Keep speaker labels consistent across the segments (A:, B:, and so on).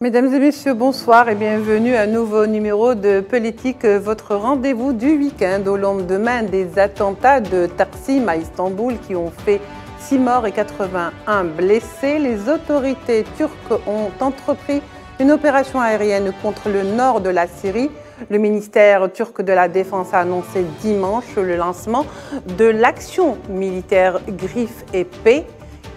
A: Mesdames et messieurs, bonsoir et bienvenue à un nouveau numéro de Politique, votre rendez-vous du week-end au lendemain des attentats de Taksim à Istanbul qui ont fait 6 morts et 81 blessés. Les autorités turques ont entrepris une opération aérienne contre le nord de la Syrie. Le ministère turc de la Défense a annoncé dimanche le lancement de l'action militaire Griffe et Paix.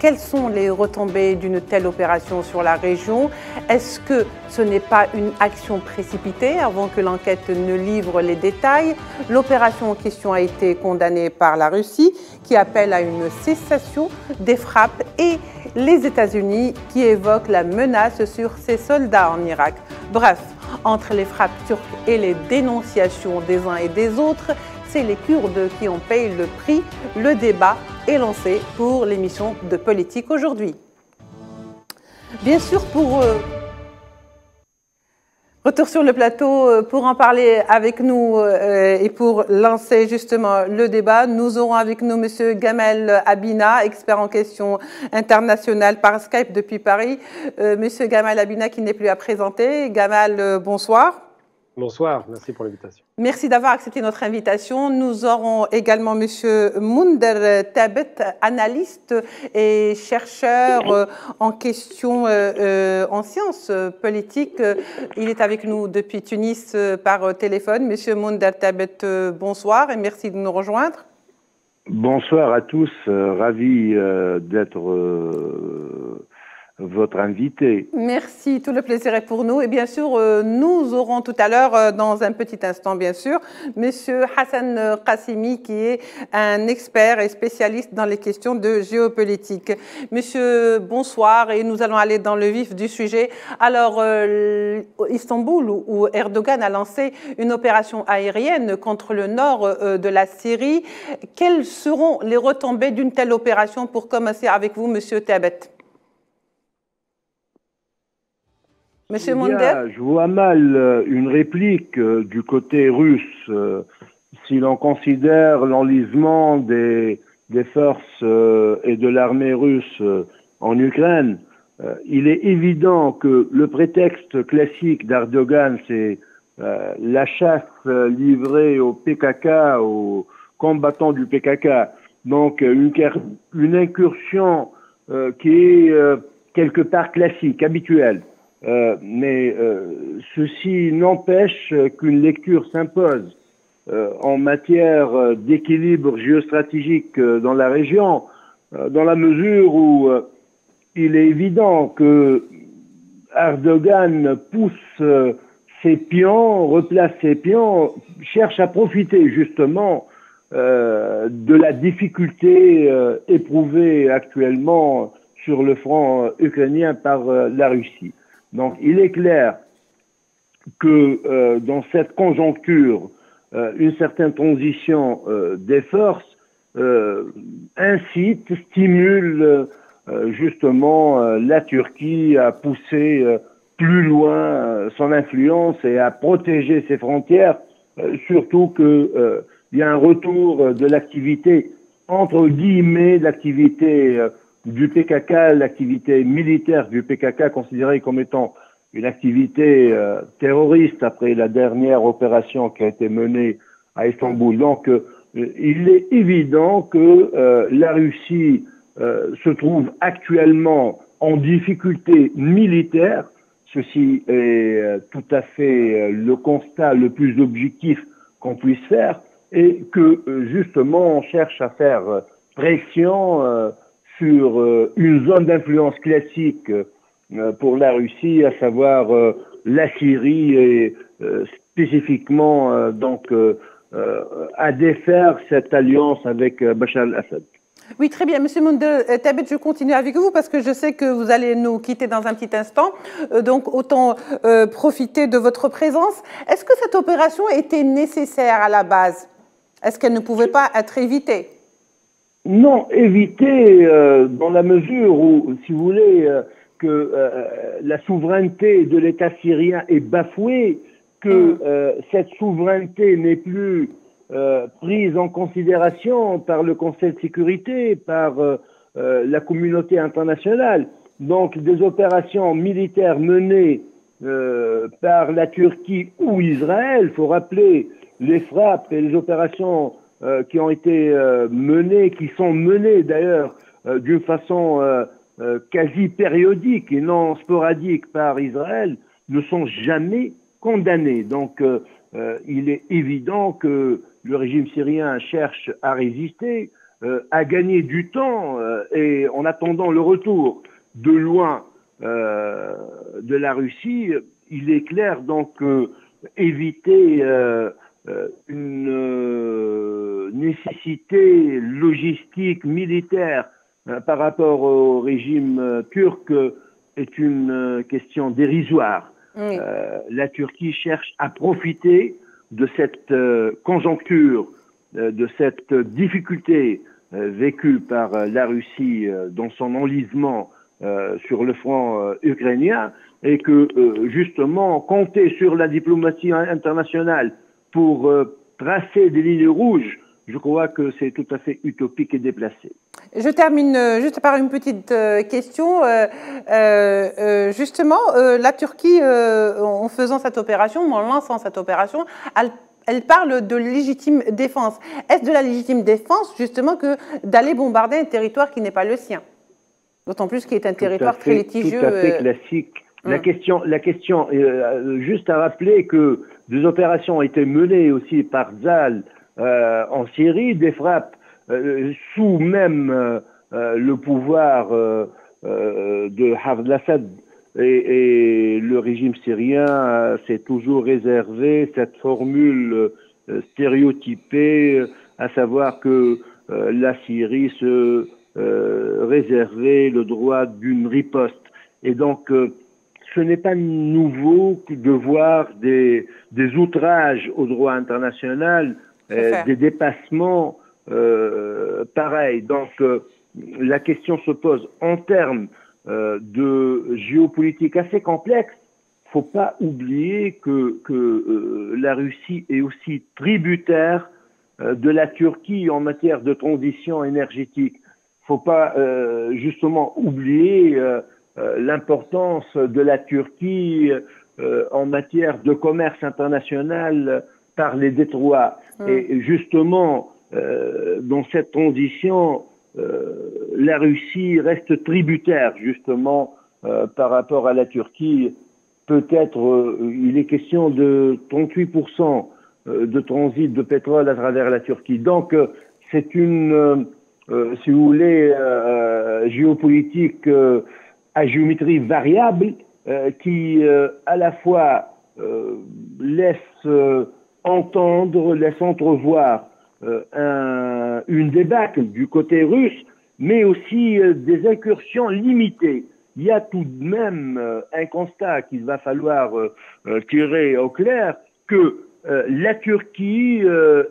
A: Quelles sont les retombées d'une telle opération sur la région? Est-ce que ce n'est pas une action précipitée avant que l'enquête ne livre les détails? L'opération en question a été condamnée par la Russie qui appelle à une cessation des frappes et les États-Unis qui évoquent la menace sur ses soldats en Irak. Bref, entre les frappes turques et les dénonciations des uns et des autres, c'est les Kurdes qui en payent le prix. Le débat est lancé pour l'émission de Politique aujourd'hui. Bien sûr, pour retour sur le plateau, pour en parler avec nous et pour lancer justement le débat, nous aurons avec nous M. Gamal Abina, expert en questions internationales par Skype depuis Paris. M. Gamal Abina qui n'est plus à présenter. Gamal, bonsoir.
B: Bonsoir, merci pour l'invitation.
A: Merci d'avoir accepté notre invitation. Nous aurons également M. Mounder Tabet, analyste et chercheur en questions en sciences politiques. Il est avec nous depuis Tunis par téléphone. M. Mounder Tabet, bonsoir et merci de nous rejoindre.
C: Bonsoir à tous, ravi d'être votre invité.
A: Merci, tout le plaisir est pour nous. Et bien sûr, nous aurons tout à l'heure, dans un petit instant, bien sûr, Monsieur Hassan Qassimi, qui est un expert et spécialiste dans les questions de géopolitique. Monsieur, bonsoir, et nous allons aller dans le vif du sujet. Alors, Istanbul, où Erdogan a lancé une opération aérienne contre le nord de la Syrie. Quelles seront les retombées d'une telle opération? Pour commencer avec vous, Monsieur Tabet. Monsieur Mounder,
C: je vois mal une réplique du côté russe si l'on considère l'enlisement des forces et de l'armée russe en Ukraine. Il est évident que le prétexte classique d'Erdogan, c'est la chasse livrée au PKK, aux combattants du PKK. Donc une incursion qui est quelque part classique, habituelle. Mais ceci n'empêche qu'une lecture s'impose en matière d'équilibre géostratégique dans la région, dans la mesure où il est évident que Erdogan pousse ses pions, replace ses pions, cherche à profiter justement de la difficulté éprouvée actuellement sur le front ukrainien par la Russie. Donc, il est clair que dans cette conjoncture, une certaine transition des forces incite, stimule justement la Turquie à pousser plus loin son influence et à protéger ses frontières, surtout qu'il y a un retour de l'activité, entre guillemets, l'activité du PKK, l'activité militaire du PKK considérée comme étant une activité terroriste après la dernière opération qui a été menée à Istanbul. Donc, il est évident que la Russie se trouve actuellement en difficulté militaire. Ceci est tout à fait le constat le plus objectif qu'on puisse faire et que, justement, on cherche à faire pression sur une zone d'influence classique pour la Russie, à savoir la Syrie et spécifiquement à défaire cette alliance avec Bachar al-Assad.
A: Oui, très bien. Monsieur Mounder Tabet, je continue avec vous parce que je sais que vous allez nous quitter dans un petit instant. Donc, autant profiter de votre présence. Est-ce que cette opération était nécessaire à la base? Est-ce qu'elle ne pouvait pas être évitée?
C: Non, éviter dans la mesure où, si vous voulez, que la souveraineté de l'État syrien est bafouée, que cette souveraineté n'est plus prise en considération par le Conseil de sécurité, par la communauté internationale. Donc des opérations militaires menées par la Turquie ou Israël. Il faut rappeler les frappes et les opérations qui ont été menées, qui sont menées d'ailleurs d'une façon quasi périodique et non sporadique par Israël, ne sont jamais condamnées. Donc il est évident que le régime syrien cherche à résister, à gagner du temps et en attendant le retour de loin de la Russie, il est clair donc éviter une nécessité logistique militaire par rapport au régime turc est une question dérisoire. Oui. La Turquie cherche à profiter de cette conjoncture, de cette difficulté vécue par la Russie dans son enlisement sur le front ukrainien et que justement compter sur la diplomatie internationale pour tracer des lignes rouges, je crois que c'est tout à fait utopique et déplacé.
A: Je termine juste par une petite question. Justement, la Turquie, en faisant cette opération, en lançant cette opération, elle parle de légitime défense. Est-ce de la légitime défense, justement, que d'aller bombarder un territoire qui n'est pas le sien? D'autant plus qu'il est un territoire très litigieux.
C: Tout à fait classique. La question, juste à rappeler que des opérations ont été menées aussi par Tzal en Syrie, des frappes sous même le pouvoir de Hafez al-Assad et le régime syrien s'est toujours réservé cette formule stéréotypée, à savoir que la Syrie se réservait le droit d'une riposte. Et donc, ce n'est pas nouveau de voir des outrages au droit international, des dépassements pareils. Donc, la question se pose en termes de géopolitique assez complexe. Il ne faut pas oublier que la Russie est aussi tributaire de la Turquie en matière de transition énergétique. Il ne faut pas justement oublier l'importance de la Turquie en matière de commerce international par les détroits. Et justement, dans cette transition, la Russie reste tributaire justement par rapport à la Turquie. Peut-être il est question de 38% de transit de pétrole à travers la Turquie. Donc c'est une, si vous voulez, géopolitique à géométrie variable qui à la fois laisse entendre, laisse entrevoir une débâcle du côté russe, mais aussi des incursions limitées. Il y a tout de même un constat qu'il va falloir tirer au clair, que la Turquie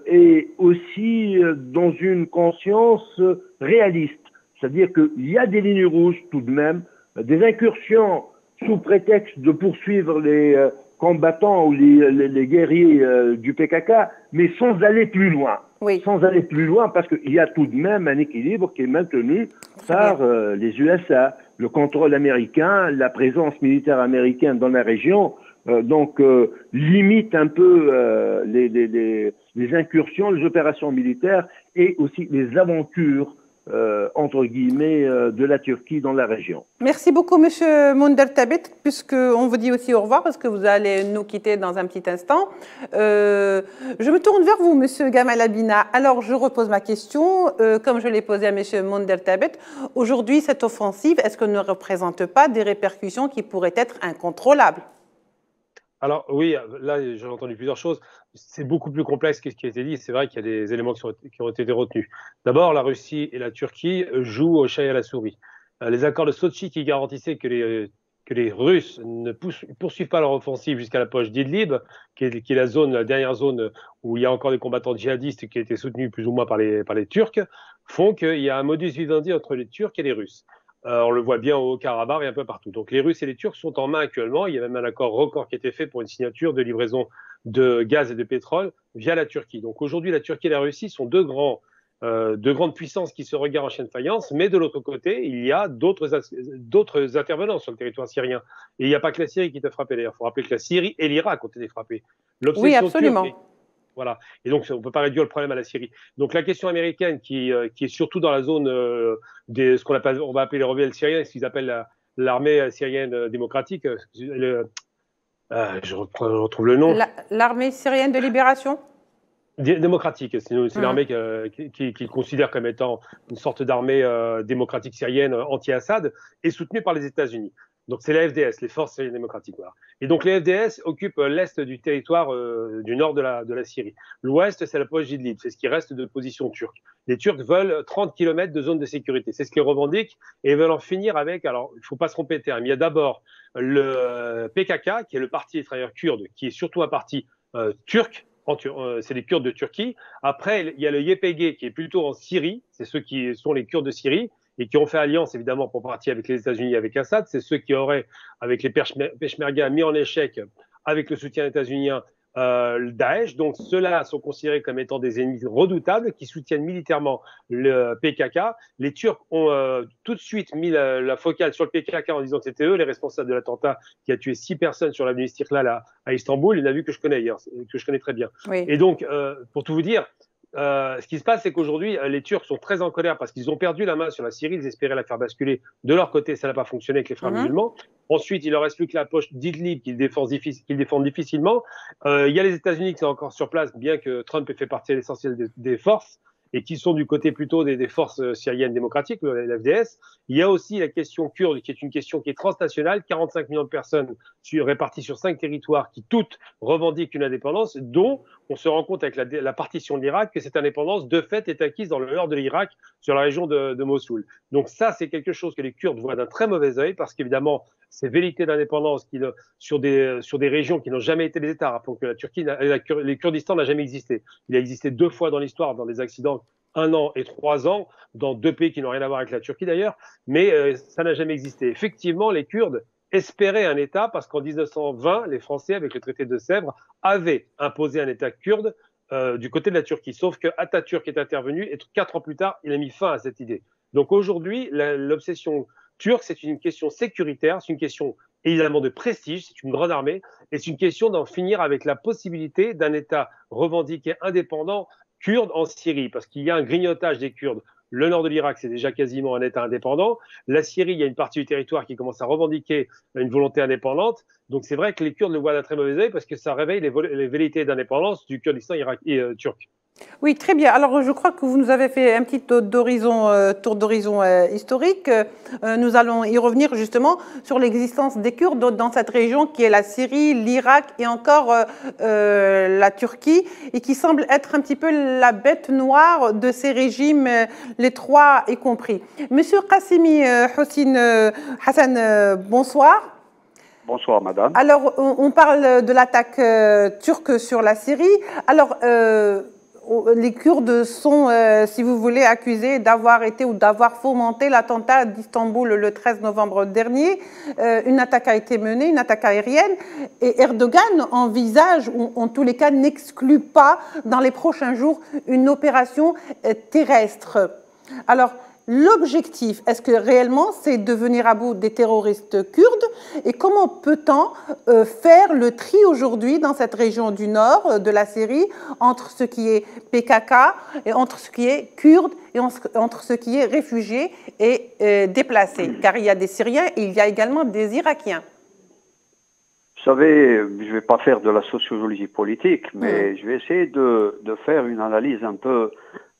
C: est aussi dans une conscience réaliste. C'est-à-dire qu'il y a des lignes rouges tout de même, des incursions sous prétexte de poursuivre les combattants ou les guerriers du PKK, mais sans aller plus loin. Oui. Sans aller plus loin, parce qu'il y a tout de même un équilibre qui est maintenu par les USA, le contrôle américain, la présence militaire américaine dans la région, donc limite un peu les incursions, les opérations militaires et aussi les aventures entre guillemets, de la Turquie dans la région.
A: Merci beaucoup, Monsieur Monder Tabet, puisqu'on vous dit aussi au revoir, parce que vous allez nous quitter dans un petit instant. Je me tourne vers vous, Monsieur Gamal Abina. Alors, je repose ma question, comme je l'ai posée à Monsieur Monder Tabet. Aujourd'hui, cette offensive, est-ce qu'elle ne représente pas des répercussions qui pourraient être incontrôlables?
B: Alors oui, là j'ai entendu plusieurs choses. C'est beaucoup plus complexe que ce qui a été dit. C'est vrai qu'il y a des éléments qui ont été retenus. D'abord, la Russie et la Turquie jouent au chat et à la souris. Les accords de Sotchi qui garantissaient que les Russes ne poursuivent pas leur offensive jusqu'à la poche d'Idlib, qui est la dernière zone où il y a encore des combattants djihadistes qui ont été soutenus plus ou moins par les Turcs, font qu'il y a un modus vivendi entre les Turcs et les Russes. On le voit bien au Haut-Karabakh et un peu partout. Donc les Russes et les Turcs sont en main actuellement. Il y a même un accord record qui a été fait pour une signature de livraison de gaz et de pétrole via la Turquie. Donc aujourd'hui, la Turquie et la Russie sont deux grands deux grandes puissances qui se regardent en chaîne de faïence, mais de l'autre côté, il y a d'autres intervenants sur le territoire syrien. Et il n'y a pas que la Syrie qui t'a frappé d'ailleurs. Il faut rappeler que la Syrie et l'Irak ont été frappés.
A: Oui, absolument.
B: Voilà. Et donc, on ne peut pas réduire le problème à la Syrie. Donc, la question américaine, qui est surtout dans la zone ce qu'on appelle, on va appeler les rebelles syriens, ce qu'ils appellent l'armée syrienne démocratique. Je retrouve le nom.
A: L'armée syrienne de libération
B: démocratique. C'est l'armée qui considère comme étant une sorte d'armée démocratique syrienne anti-Assad et soutenue par les États-Unis. Donc c'est la FDS, les forces syriennes démocratiques. Voilà. Et donc les FDS occupent l'est du territoire du nord de la Syrie. L'ouest, c'est la poche d'Idlib, c'est ce qui reste de position turque. Les Turcs veulent 30 km de zone de sécurité, c'est ce qu'ils revendiquent, et ils veulent en finir avec, alors il ne faut pas se tromper de terme, il y a d'abord le PKK, qui est le parti des travailleurs kurdes, qui est surtout un parti turc, c'est les Kurdes de Turquie. Après, il y a le YPG qui est plutôt en Syrie, c'est ceux qui sont les Kurdes de Syrie et qui ont fait alliance évidemment pour partie avec les États-Unis et avec Assad. C'est ceux qui auraient, avec les Peshmerga, mis en échec avec le soutien états-unien le Daesh. Donc ceux-là sont considérés comme étant des ennemis redoutables qui soutiennent militairement le PKK. Les Turcs ont tout de suite mis la focale sur le PKK en disant que c'était eux les responsables de l'attentat qui a tué 6 personnes sur l'avenue Istiklal à Istanbul. Une avenue que je connais hier, que je connais très bien. Oui. Et donc, pour tout vous dire, ce qui se passe, c'est qu'aujourd'hui, les Turcs sont très en colère parce qu'ils ont perdu la main sur la Syrie. Ils espéraient la faire basculer de leur côté. Ça n'a pas fonctionné avec les frères musulmans. Ensuite, il leur reste plus que la poche d'Idlib qu'ils défendent difficilement. Il y a les États-Unis qui sont encore sur place, bien que Trump ait fait partie de l'essentiel des forces et qui sont du côté plutôt des forces syriennes démocratiques, la FDS. Il y a aussi la question kurde, qui est une question qui est transnationale. 45 millions de personnes réparties sur 5 territoires qui toutes revendiquent une indépendance, dont on se rend compte avec la partition de l'Irak que cette indépendance, de fait, est acquise dans le nord de l'Irak, sur la région de Mossoul. Donc ça, c'est quelque chose que les Kurdes voient d'un très mauvais œil, parce qu'évidemment, ces velléités d'indépendance sur des régions qui n'ont jamais été des États. Rappelons que la Turquie, les Kurdistan n'a jamais existé. Il a existé 2 fois dans l'histoire, dans des accidents 1 an et 3 ans, dans 2 pays qui n'ont rien à voir avec la Turquie d'ailleurs, mais ça n'a jamais existé. Effectivement, les Kurdes espéraient un État, parce qu'en 1920, les Français, avec le traité de Sèvres, avaient imposé un État kurde du côté de la Turquie. Sauf que Atatürk est intervenu et 4 ans plus tard, il a mis fin à cette idée. Donc aujourd'hui, l'obsession turque, c'est une question sécuritaire, c'est une question évidemment de prestige, c'est une grande armée, et c'est une question d'en finir avec la possibilité d'un État revendiqué indépendant kurde en Syrie, parce qu'il y a un grignotage des Kurdes. Le nord de l'Irak, c'est déjà quasiment un État indépendant. La Syrie, il y a une partie du territoire qui commence à revendiquer une volonté indépendante. Donc c'est vrai que les Kurdes le voient d'un très mauvais œil parce que ça réveille les velléités d'indépendance du Kurdistan turc.
A: Oui, très bien. Alors, je crois que vous nous avez fait un petit tour d'horizon historique. Nous allons y revenir justement sur l'existence des Kurdes dans cette région qui est la Syrie, l'Irak et encore la Turquie, et qui semble être un petit peu la bête noire de ces régimes, les trois y compris. Monsieur Qassimi Hassan, bonsoir.
D: Bonsoir, madame.
A: Alors, on parle de l'attaque turque sur la Syrie. Alors, les Kurdes sont, si vous voulez, accusés d'avoir été ou d'avoir fomenté l'attentat d'Istanbul le 13 novembre dernier. Une attaque a été menée, une attaque aérienne, et Erdogan envisage, ou en tous les cas n'exclut pas, dans les prochains jours, une opération terrestre. Alors, l'objectif, est-ce que réellement c'est de venir à bout des terroristes kurdes? Et comment peut-on faire le tri aujourd'hui dans cette région du nord de la Syrie entre ce qui est PKK et entre ce qui est kurde et entre ce qui est réfugié et déplacé? Car il y a des Syriens et il y a également des Irakiens.
D: Vous savez, je ne vais pas faire de la sociologie politique, mais je vais essayer de faire une analyse un peu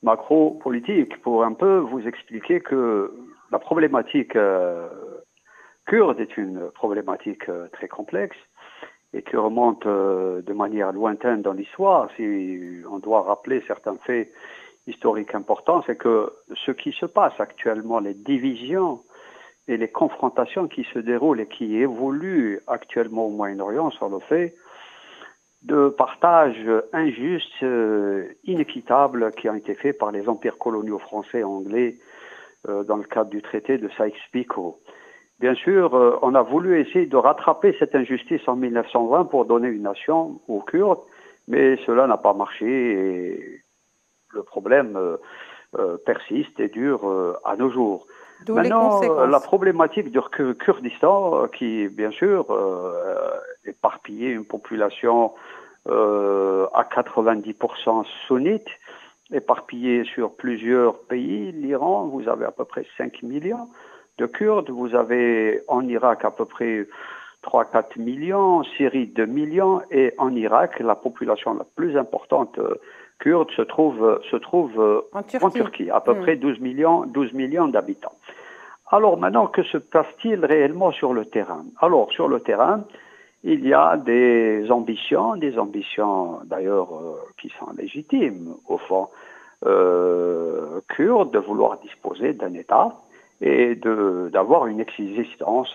D: macro-politique pour un peu vous expliquer que la problématique kurde est une problématique très complexe et qui remonte de manière lointaine dans l'histoire. Si on doit rappeler certains faits historiques importants, c'est que ce qui se passe actuellement, les divisions et les confrontations qui se déroulent et qui évoluent actuellement au Moyen-Orient sur le fait de partage injuste, inéquitable qui ont été faits par les empires coloniaux français et anglais dans le cadre du traité de Sykes-Picot. Bien sûr, on a voulu essayer de rattraper cette injustice en 1920 pour donner une nation aux Kurdes, mais cela n'a pas marché et le problème persiste et dure à nos jours.
A: D'où
D: Maintenant,
A: les conséquences.
D: la problématique du Kurdistan, qui bien sûr éparpillé une population à 90% sunnite, éparpillée sur plusieurs pays. L'Iran, vous avez à peu près 5 millions de Kurdes. Vous avez en Irak à peu près 3-4 millions, en Syrie 2 millions, et en Irak, la population la plus importante kurde se trouve en Turquie, à peu près 12 millions d'habitants. Alors maintenant, que se passe-t-il réellement sur le terrain? Alors, sur le terrain, il y a des ambitions d'ailleurs qui sont légitimes, au fond, kurdes, de vouloir disposer d'un État et d'avoir une existence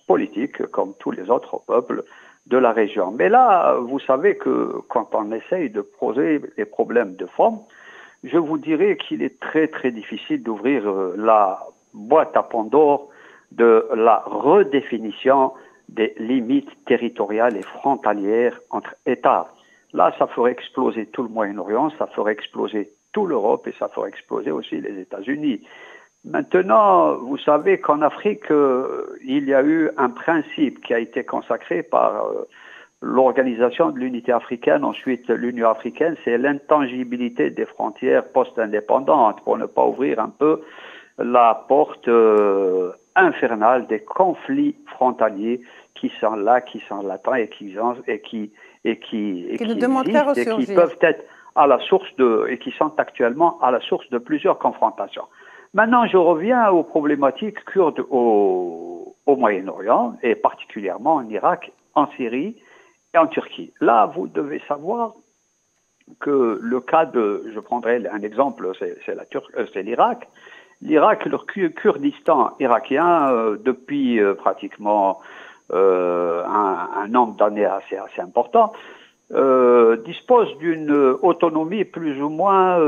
D: politique comme tous les autres peuples de la région. Mais là, vous savez que quand on essaye de poser les problèmes de fond, je vous dirais qu'il est très très difficile d'ouvrir la boîte à Pandore de la redéfinition des limites territoriales et frontalières entre États. Là, ça ferait exploser tout le Moyen-Orient, ça ferait exploser toute l'Europe et ça ferait exploser aussi les États-Unis. Maintenant, vous savez qu'en Afrique, il y a eu un principe qui a été consacré par l'Organisation de l'Unité africaine, ensuite l'Union africaine, c'est l'intangibilité des frontières post-indépendantes, pour ne pas ouvrir un peu la porte infernale des conflits frontaliers qui sont là, qui sont latents et qui peuvent être à la source et qui sont actuellement à la source de plusieurs confrontations. Maintenant, je reviens aux problématiques kurdes au Moyen-Orient et particulièrement en Irak, en Syrie et en Turquie. Là, vous devez savoir que le cas je prendrai un exemple, c'est l'Irak. L'Irak, le Kurdistan irakien, depuis pratiquement un nombre d'années assez important, dispose d'une autonomie plus ou moins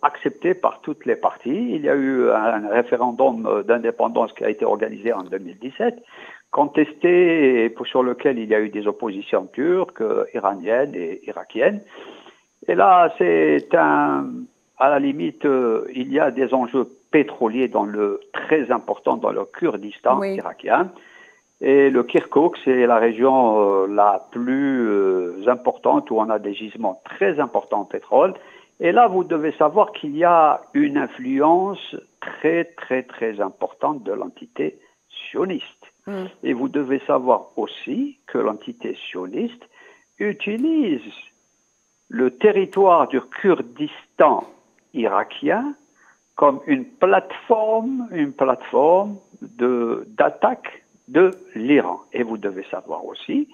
D: acceptée par toutes les parties. Il y a eu un référendum d'indépendance qui a été organisé en 2017, contesté et sur lequel il y a eu des oppositions turques, iraniennes et irakiennes. Et là, à la limite, il y a des enjeux pétroliers très importants dans le Kurdistan irakien. Et le Kirkuk, c'est la région la plus importante où on a des gisements très importants en pétrole. Et là, vous devez savoir qu'il y a une influence très, très, très importante de l'entité sioniste. Et vous devez savoir aussi que l'entité sioniste utilise le territoire du Kurdistan irakien comme une plateforme d'attaque de l'Iran. Et vous devez savoir aussi,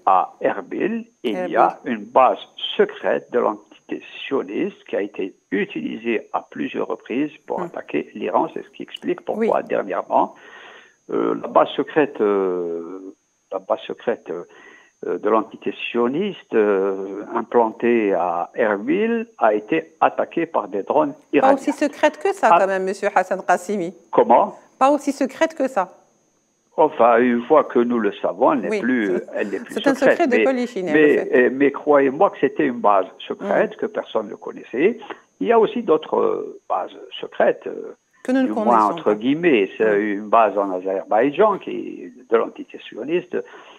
D: à Erbil, il y a une base secrète de l'entité sioniste qui a été utilisée à plusieurs reprises pour attaquer l'Iran. C'est ce qui explique pourquoi dernièrement, la base secrète de l'entité sioniste implantée à Erbil a été attaquée par des drones iraniens.
A: Pas aussi secrète que ça, quand même, Monsieur Hassan Qassimi.
D: Comment?
A: Pas aussi secrète que ça.
D: Enfin, une fois que nous le savons, elle n'est plus secrète.
A: C'est un secret de Polichinelle.
D: Mais croyez-moi que c'était une base secrète que personne ne connaissait. Il y a aussi d'autres bases secrètes,
A: que nous ne connaissons pas.
D: entre guillemets. C'est une base en Azerbaïdjan qui est de l'entité sioniste.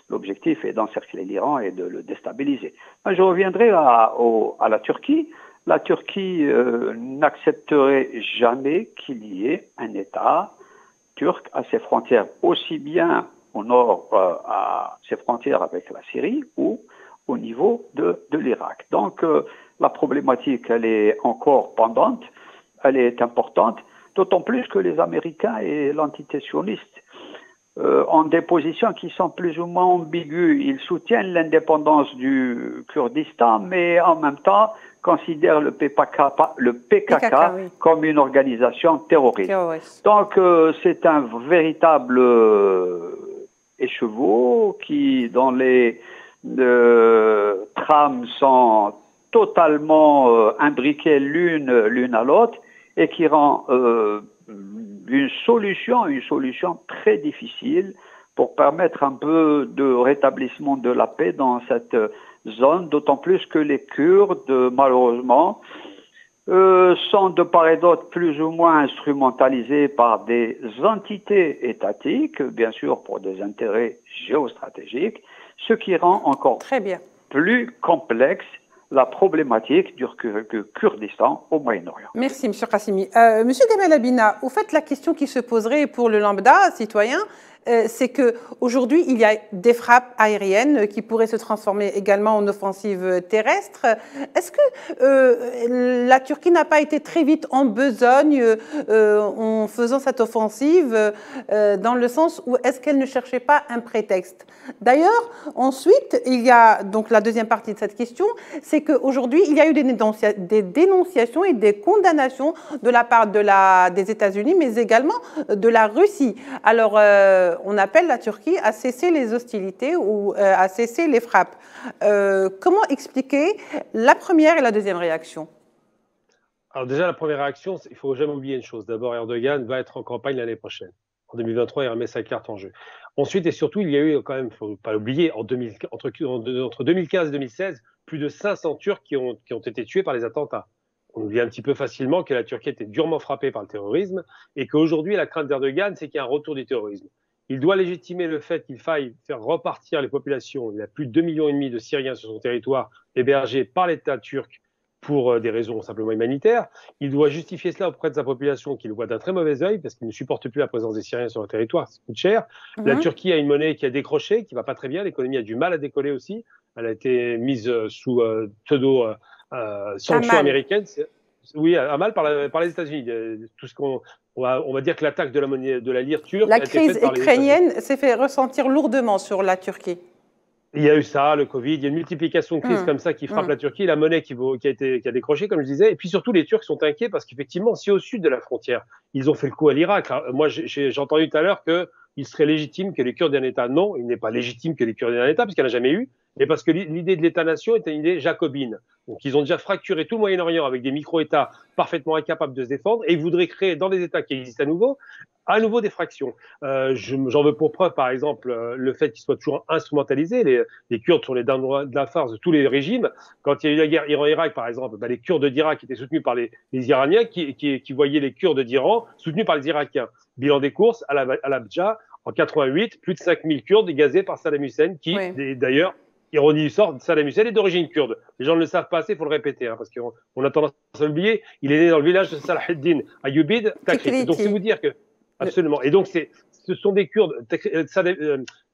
D: L'objectif est d'encercler l'Iran et de le déstabiliser. Je reviendrai à la Turquie. La Turquie n'accepterait jamais qu'il y ait un État turc à ses frontières, aussi bien au nord à ses frontières avec la Syrie ou au niveau de l'Irak. Donc la problématique, elle est encore pendante, elle est importante, d'autant plus que les Américains et l'entité sioniste ont des positions qui sont plus ou moins ambiguës. Ils soutiennent l'indépendance du Kurdistan, mais en même temps considèrent le PKK comme une organisation terroriste. Donc c'est un véritable écheveau qui, dans les trames, sont totalement imbriquées l'une à l'autre et qui rend une solution très difficile pour permettre un peu de rétablissement de la paix dans cette zone, d'autant plus que les Kurdes, malheureusement, sont de part et d'autre plus ou moins instrumentalisés par des entités étatiques, bien sûr pour des intérêts géostratégiques, ce qui rend encore plus complexe la problématique du Kurdistan au Moyen-Orient.
A: Merci, M. Qassimi. Monsieur Gamal Abina, au fait, la question qui se poserait pour le lambda citoyen, c'est qu'aujourd'hui, il y a des frappes aériennes qui pourraient se transformer également en offensive terrestre. Est-ce que la Turquie n'a pas été très vite en besogne en faisant cette offensive, dans le sens où est-ce qu'elle ne cherchait pas un prétexte? D'ailleurs, ensuite, il y a donc la deuxième partie de cette question, c'est qu'aujourd'hui, il y a eu des dénonciations et des condamnations de la part des États-Unis, mais également de la Russie. Alors, on appelle la Turquie à cesser les hostilités ou à cesser les frappes. Comment expliquer la première et la deuxième réaction?
B: Alors déjà, la première réaction, il ne faut jamais oublier une chose. D'abord, Erdogan va être en campagne l'année prochaine. En 2023, il remet sa carte en jeu. Ensuite et surtout, il y a eu quand même, il ne faut pas l'oublier, entre 2015 et 2016, plus de 500 Turcs qui ont été tués par les attentats. On oublie un petit peu facilement que la Turquie était durement frappée par le terrorisme et qu'aujourd'hui, la crainte d'Erdogan, c'est qu'il y a un retour du terrorisme. Il doit légitimer le fait qu'il faille faire repartir les populations. Il y a plus de 2,5 millions de Syriens sur son territoire hébergés par l'État turc pour des raisons simplement humanitaires. Il doit justifier cela auprès de sa population qui le voit d'un très mauvais œil parce qu'il ne supporte plus la présence des Syriens sur le territoire, ça coûte cher. La Turquie a une monnaie qui a décroché, qui ne va pas très bien, l'économie a du mal à décoller aussi. Elle a été mise sous pseudo-sanctions américaines. Oui, à mal par les États-Unis. Tout ce on va dire que l'attaque de la monnaie, de la lire turque,
A: la crise ukrainienne s'est fait ressentir lourdement sur la Turquie.
B: Il y a eu ça, le Covid, il y a une multiplication de crises comme ça qui frappe la Turquie, la monnaie qui a décroché, comme je disais, et puis surtout les Turcs sont inquiets parce qu'effectivement, si au sud de la frontière, ils ont fait le coup à l'Irak. Moi, j'ai entendu tout à l'heure qu'il serait légitime que les Kurdes aient un État. Non, il n'est pas légitime que les Kurdes aient un État, parce qu'il n'y en a jamais eu, mais parce que l'idée de l'État-nation est une idée jacobine. Donc, ils ont déjà fracturé tout le Moyen-Orient avec des micro-États parfaitement incapables de se défendre, et ils voudraient créer dans les États qui existent à nouveau des fractions. J'en veux pour preuve, par exemple, le fait qu'ils soient toujours instrumentalisés. Les Kurdes sont les dindons de la farce de tous les régimes. Quand il y a eu la guerre Iran-Irak, par exemple, les Kurdes d'Irak étaient soutenus par les Iraniens qui voyaient les Kurdes d'Iran soutenus par les Irakiens. Bilan des courses, à l'Abja, en 88, plus de 5000 Kurdes gazés par Saddam Hussein, qui, d'ailleurs, ironie du sort, Saddam Hussein est d'origine kurde. Les gens ne le savent pas assez, il faut le répéter, parce qu'on a tendance à l'oublier. Il est né dans le village de Salah ad-Din Ayyubid, Takrit. Donc, c'est vous dire que absolument. Et donc, ce sont des Kurdes.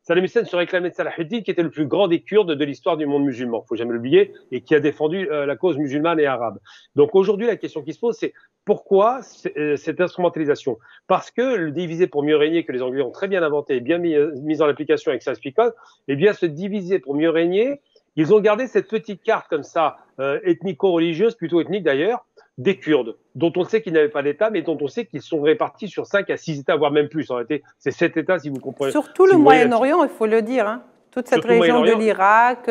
B: Saddam Hussein se réclamait de Salah ad-Din, qui était le plus grand des Kurdes de l'histoire du monde musulman. Il ne faut jamais l'oublier, et qui a défendu la cause musulmane et arabe. Donc, aujourd'hui, la question qui se pose, c'est pourquoi cette instrumentalisation? Parce que le diviser pour mieux régner, que les Anglais ont très bien inventé et bien mis en application avec Sykes-Picot, eh bien, se diviser pour mieux régner, ils ont gardé cette petite carte comme ça, ethnico-religieuse, plutôt ethnique d'ailleurs, des Kurdes, dont on sait qu'ils n'avaient pas d'État, mais dont on sait qu'ils sont répartis sur 5 à 6 États, voire même plus. C'est 7 États, si vous comprenez.
A: Surtout le Moyen-Orient, il faut le dire. Hein. Toute cette région de l'Irak,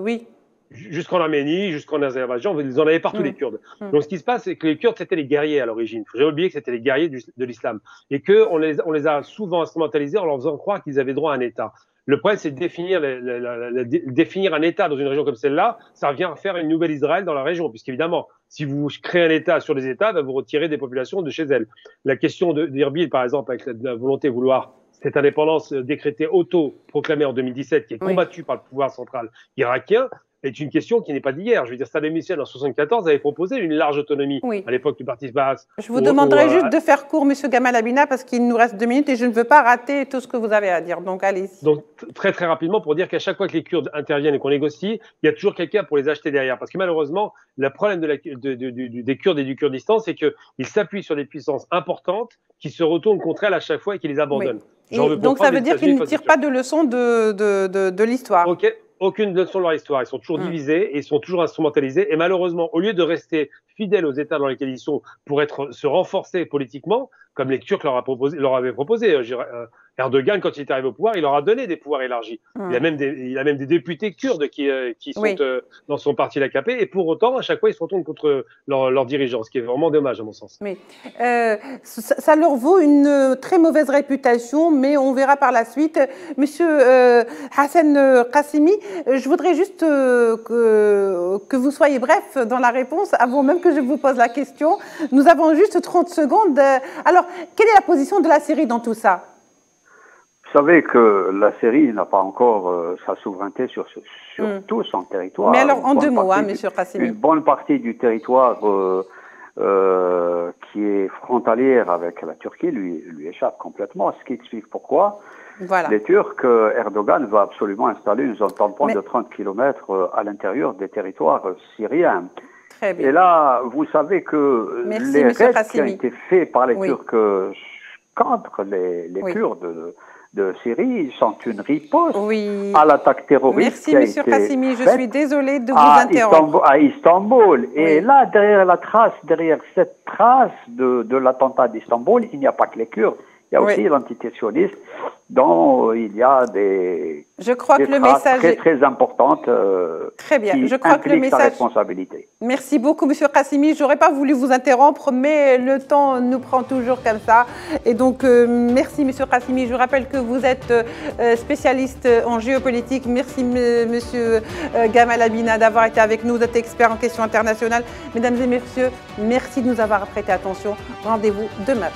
A: oui.
B: Jusqu'en Arménie, jusqu'en Azerbaïdjan, ils en avaient partout, les Kurdes. Donc, ce qui se passe, c'est que les Kurdes, c'était les guerriers à l'origine. Il faut jamais oublier que c'était les guerriers de l'islam. Et qu'on les a souvent instrumentalisés en leur faisant croire qu'ils avaient droit à un État. Le problème, c'est de définir un État dans une région comme celle-là. Ça revient à faire une nouvelle Israël dans la région, puisqu'évidemment, si vous créez un État sur des États, vous retirez des populations de chez elles. La question d'Erbil, par exemple, avec la volonté de vouloir cette indépendance décrétée auto-proclamée en 2017, qui est combattue par le pouvoir central irakien, est une question qui n'est pas d'hier. Je veux dire, Saddam Hussein, en 1974, avait proposé une large autonomie à l'époque du Parti Baas.
A: Je vous demanderai juste de faire court, M. Gamal Abina, parce qu'il nous reste 2 minutes et je ne veux pas rater tout ce que vous avez à dire. Donc, allez-y.
B: Donc, très, très rapidement, pour dire qu'à chaque fois que les Kurdes interviennent et qu'on négocie, il y a toujours quelqu'un pour les acheter derrière. Parce que malheureusement, le problème des Kurdes et du Kurdistan, c'est qu'ils s'appuient sur des puissances importantes qui se retournent contre elles à chaque fois et qui les abandonnent.
A: Donc, ça veut dire qu'ils ne tirent pas de leçons de l'histoire.
B: OK. Aucune leçon de leur histoire. Ils sont toujours divisés et ils sont toujours instrumentalisés. Et malheureusement, au lieu de rester fidèles aux États dans lesquels ils sont pour se renforcer politiquement, comme les Turcs leur avaient proposé, Erdogan, quand il est arrivé au pouvoir, il leur a donné des pouvoirs élargis. Il a même des députés kurdes qui sont dans son parti l'AKP, et pour autant, à chaque fois, ils se retournent contre leurs dirigeants, ce qui est vraiment dommage, à mon sens.
A: Oui. Ça leur vaut une très mauvaise réputation, mais on verra par la suite. Monsieur Hassan Qassimi, je voudrais juste que vous soyez bref dans la réponse, avant même que je vous pose la question. Nous avons juste 30 secondes. Alors, quelle est la position de la Syrie dans tout ça?
D: Vous savez que la Syrie n'a pas encore sa souveraineté sur tout son territoire.
A: Mais alors, en 2 mots, monsieur Qassimi.
D: Une bonne partie du territoire qui est frontalière avec la Turquie lui échappe complètement, ce qui explique pourquoi les Turcs, Erdogan va absolument installer une zone tampon de 30 km à l'intérieur des territoires syriens.
A: Très bien.
D: Et là, vous savez que les raids qui ont été faits par les Turcs contre les Kurdes de Syrie sont une riposte à l'attaque terroriste.
A: Merci, M. Qassimi. Je suis désolée de vous interrompre.
D: À Istanbul. Et là, derrière cette trace de l'attentat d'Istanbul, il n'y a pas que les Kurdes. Il y a aussi l'entité sioniste dont il y a des traces très importantes
A: très bien.
D: qui impliquent sa responsabilité.
A: Merci beaucoup, Monsieur Qassimi. Je n'aurais pas voulu vous interrompre, mais le temps nous prend toujours comme ça. Et donc, merci, Monsieur Qassimi. Je rappelle que vous êtes spécialiste en géopolitique. Merci, Monsieur Gamal Abina, d'avoir été avec nous. Vous êtes expert en questions internationales. Mesdames et messieurs, merci de nous avoir prêté attention. Rendez-vous demain.